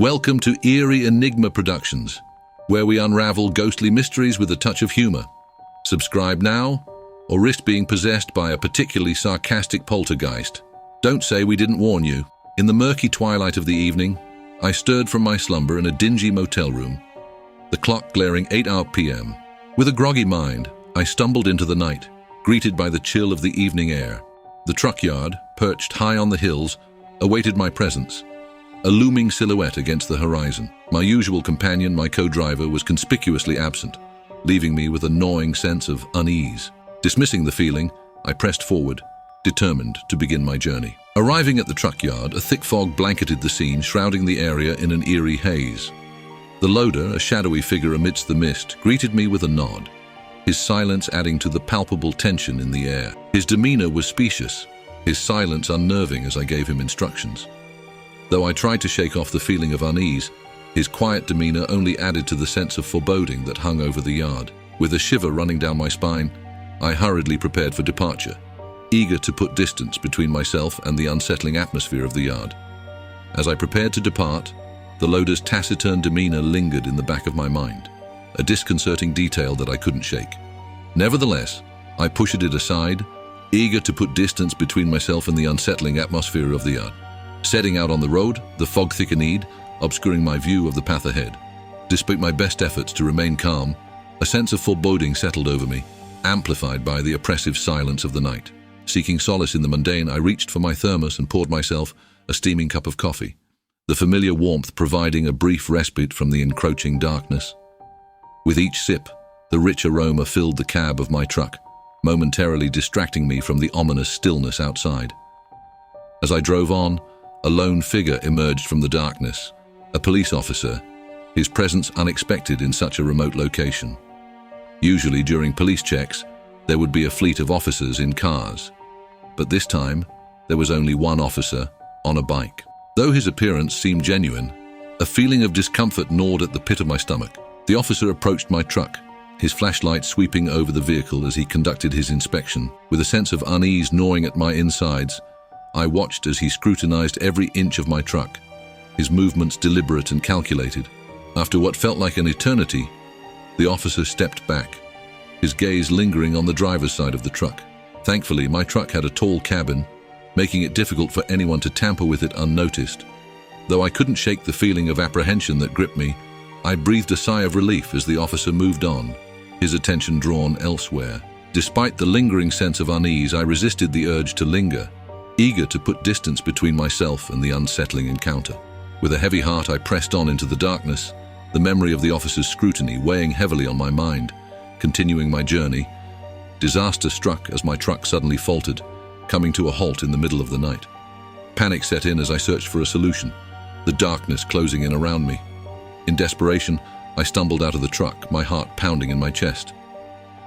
Welcome to Eerie Enigma Productions, where we unravel ghostly mysteries with a touch of humor. Subscribe now, or risk being possessed by a particularly sarcastic poltergeist. Don't say we didn't warn you. In the murky twilight of the evening, I stirred from my slumber in a dingy motel room, the clock glaring 8 p.m. With a groggy mind, I stumbled into the night, greeted by the chill of the evening air. The truck yard, perched high on the hills, awaited my presence, a looming silhouette against the horizon. My usual companion, my co-driver, was conspicuously absent, leaving me with a gnawing sense of unease. Dismissing the feeling, I pressed forward, determined to begin my journey. Arriving at the truck yard, a thick fog blanketed the scene, shrouding the area in an eerie haze. The loader, a shadowy figure amidst the mist, greeted me with a nod, his silence adding to the palpable tension in the air. His demeanor was specious, his silence unnerving as I gave him instructions. Though I tried to shake off the feeling of unease, his quiet demeanor only added to the sense of foreboding that hung over the yard. With a shiver running down my spine, I hurriedly prepared for departure, eager to put distance between myself and the unsettling atmosphere of the yard. As I prepared to depart, the loader's taciturn demeanor lingered in the back of my mind, a disconcerting detail that I couldn't shake. Nevertheless, I pushed it aside, eager to put distance between myself and the unsettling atmosphere of the yard. Setting out on the road, the fog thickened, obscuring my view of the path ahead. Despite my best efforts to remain calm, a sense of foreboding settled over me, amplified by the oppressive silence of the night. Seeking solace in the mundane, I reached for my thermos and poured myself a steaming cup of coffee, the familiar warmth providing a brief respite from the encroaching darkness. With each sip, the rich aroma filled the cab of my truck, momentarily distracting me from the ominous stillness outside. As I drove on, a lone figure emerged from the darkness, a police officer, his presence unexpected in such a remote location. Usually during police checks, there would be a fleet of officers in cars, but this time, there was only one officer on a bike. Though his appearance seemed genuine, a feeling of discomfort gnawed at the pit of my stomach. The officer approached my truck, his flashlight sweeping over the vehicle as he conducted his inspection. With a sense of unease gnawing at my insides, I watched as he scrutinized every inch of my truck, his movements deliberate and calculated. After what felt like an eternity, the officer stepped back, his gaze lingering on the driver's side of the truck. Thankfully, my truck had a tall cabin, making it difficult for anyone to tamper with it unnoticed. Though I couldn't shake the feeling of apprehension that gripped me, I breathed a sigh of relief as the officer moved on, his attention drawn elsewhere. Despite the lingering sense of unease, I resisted the urge to linger, eager to put distance between myself and the unsettling encounter. With a heavy heart, I pressed on into the darkness, the memory of the officer's scrutiny weighing heavily on my mind. Continuing my journey, disaster struck as my truck suddenly faltered, coming to a halt in the middle of the night. Panic set in as I searched for a solution, the darkness closing in around me. In desperation, I stumbled out of the truck, my heart pounding in my chest.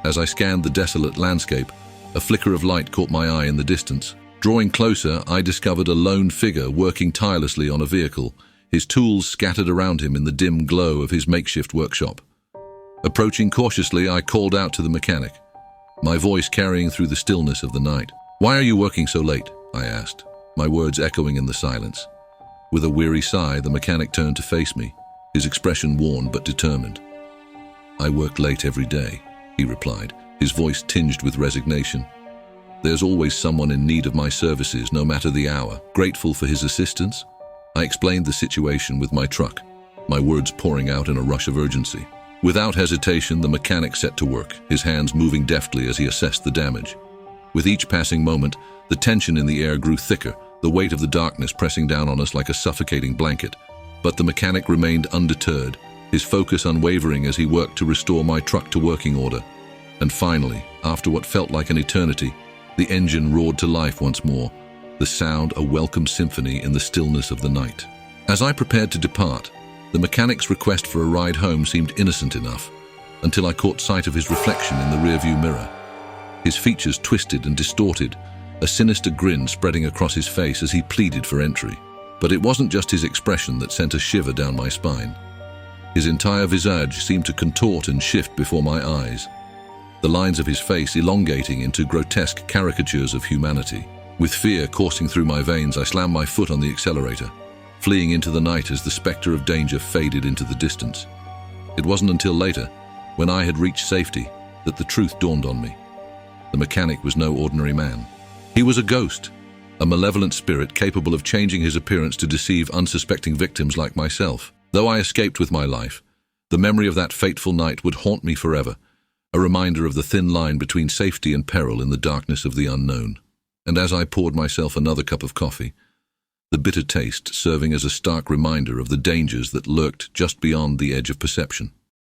As I scanned the desolate landscape, a flicker of light caught my eye in the distance. Drawing closer, I discovered a lone figure working tirelessly on a vehicle, his tools scattered around him in the dim glow of his makeshift workshop. Approaching cautiously, I called out to the mechanic, my voice carrying through the stillness of the night. "Why are you working so late?" I asked, my words echoing in the silence. With a weary sigh, the mechanic turned to face me, his expression worn but determined. "I work late every day," he replied, his voice tinged with resignation. "There's always someone in need of my services, no matter the hour." Grateful for his assistance, I explained the situation with my truck, my words pouring out in a rush of urgency. Without hesitation, the mechanic set to work, his hands moving deftly as he assessed the damage. With each passing moment, the tension in the air grew thicker, the weight of the darkness pressing down on us like a suffocating blanket. But the mechanic remained undeterred, his focus unwavering as he worked to restore my truck to working order. And finally, after what felt like an eternity, the engine roared to life once more, the sound a welcome symphony in the stillness of the night. As I prepared to depart, the mechanic's request for a ride home seemed innocent enough, until I caught sight of his reflection in the rearview mirror. His features twisted and distorted, a sinister grin spreading across his face as he pleaded for entry. But it wasn't just his expression that sent a shiver down my spine. His entire visage seemed to contort and shift before my eyes, the lines of his face elongating into grotesque caricatures of humanity. With fear coursing through my veins, I slammed my foot on the accelerator, fleeing into the night as the specter of danger faded into the distance. It wasn't until later, when I had reached safety, that the truth dawned on me. The mechanic was no ordinary man. He was a ghost, a malevolent spirit capable of changing his appearance to deceive unsuspecting victims like myself. Though I escaped with my life, the memory of that fateful night would haunt me forever, a reminder of the thin line between safety and peril in the darkness of the unknown. And as I poured myself another cup of coffee, the bitter taste serving as a stark reminder of the dangers that lurked just beyond the edge of perception.